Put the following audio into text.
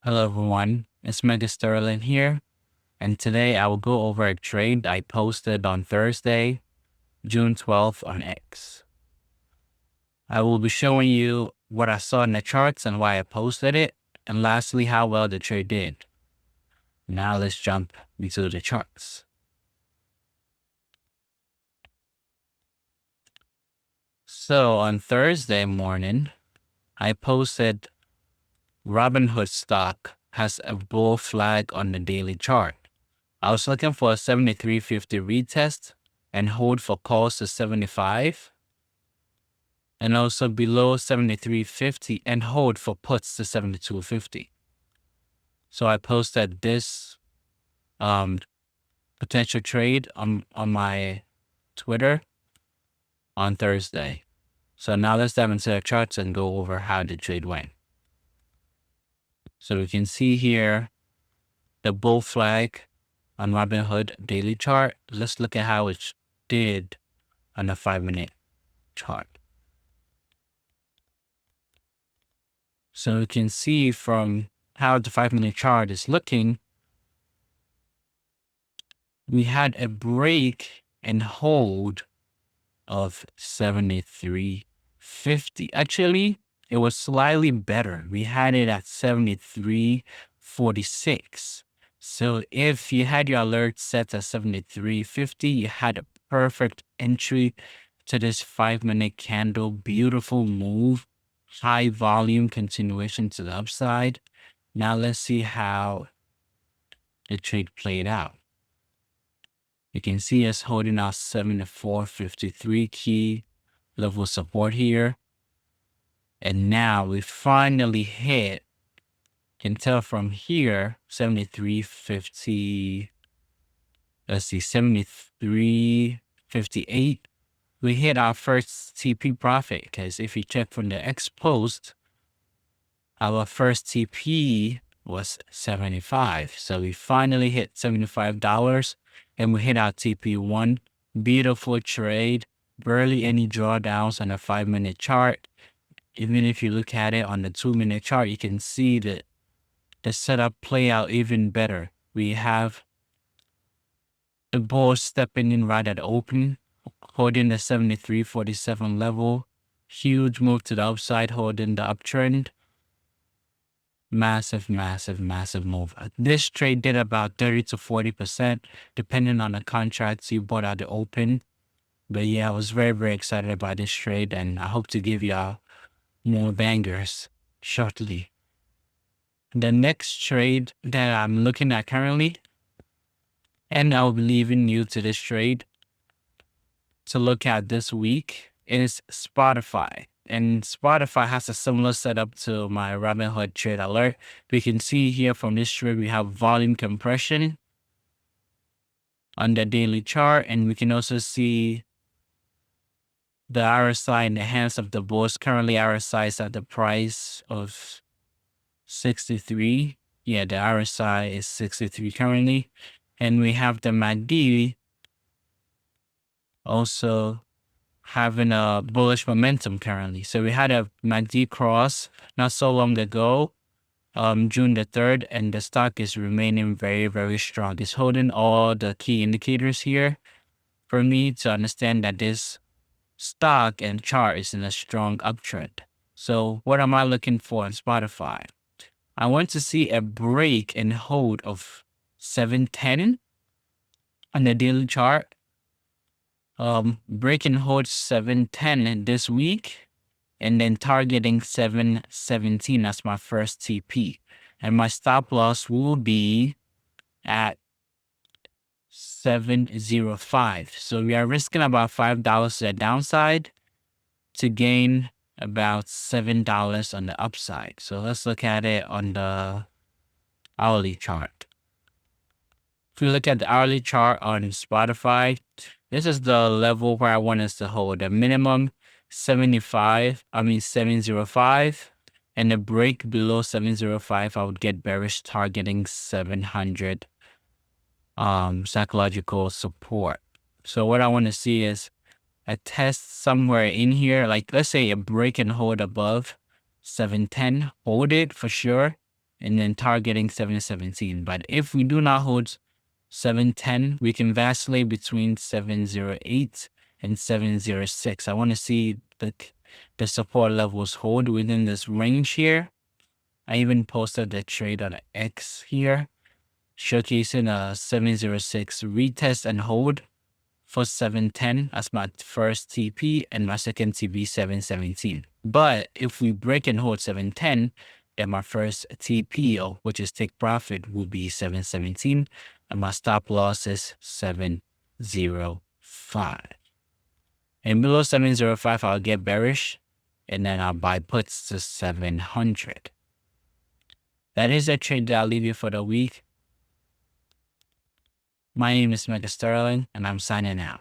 Hello everyone, it's Mega Sterling here, and today I will go over a trade I posted on Thursday, June 12th on X. I will be showing you what I saw in the charts and why I posted it, and lastly how well the trade did. Now let's jump into the charts. So on Thursday morning, I posted Robinhood stock has a bull flag on the daily chart. I was looking for a 73.50 retest and hold for calls to 75, and also below 73.50 and hold for puts to 72.50. So I posted this potential trade on my Twitter on Thursday. So now let's dive into the charts and go over how the trade went. So we can see here the bull flag on Robinhood daily chart. Let's look at how it did on the 5-minute chart. So you can see from how the 5-minute chart is looking, we had a break and hold of 73.50. Actually, it was slightly better. We had it at 73.46. So if you had your alert set at 73.50, you had a perfect entry to this 5-minute candle. Beautiful move, high volume continuation to the upside. Now let's see how the trade played out. You can see us holding our 74.53 key level support here. And now we finally hit, can tell from here, 73.50, let's see, 73.58. We hit our first TP profit, because if you check from the X post, our first TP was 75. So we finally hit $75 and we hit our TP1. Beautiful trade, barely any drawdowns on a 5-minute chart. Even if you look at it on the 2-minute chart, you can see that the setup play out even better. We have the bull stepping in right at open, holding the 73.47 level. Huge move to the upside, holding the uptrend. Massive move. This trade did about 30 to 40%, depending on the contracts you bought at the open. But yeah, I was very excited about this trade, and I hope to give y'all more bangers shortly. The next trade that I'm looking at currently, and I'll be leaving you to this trade to look at this week, is Spotify. And Spotify has a similar setup to my Robinhood trade alert. We can see here from this trade, we have volume compression on the daily chart. And we can also see the RSI in the hands of the bulls. Currently, RSI is at the price of 63. Yeah, the RSI is 63 currently. And we have the MACD also having a bullish momentum currently. So we had a MACD cross not so long ago, June the 3rd, and the stock is remaining very strong. It's holding all the key indicators here for me to understand that this stock and chart is in a strong uptrend. So what am I looking for in Spotify? I want to see a break and hold of 710 on the daily chart. Break and hold 710 this week, and then targeting 717 as my first TP. And my stop loss will be at 705. So we are risking about $5 to the downside to gain about $7 on the upside. So let's look at it on the hourly chart. If we look at the hourly chart on Spotify, this is the level where I want us to hold. The minimum 705, and the break below 705, I would get bearish targeting 700 psychological support. So what I want to see is a test somewhere in here, like let's say a break and hold above 710, hold it for sure. and then targeting 717. But if we do not hold 710, we can vacillate between 708 and 706. I want to see the support levels hold within this range here. I even posted the trade on X here, showcasing a 706 retest and hold for 710 as my first TP and my second TP 717. But if we break and hold 710, then my first TP, which is take profit, will be 717, and my stop loss is 705. And below 705, I'll get bearish, and then I'll buy puts to 700. That is a trade that I'll leave you for the week. My name is Mega Sterling, and I'm signing out.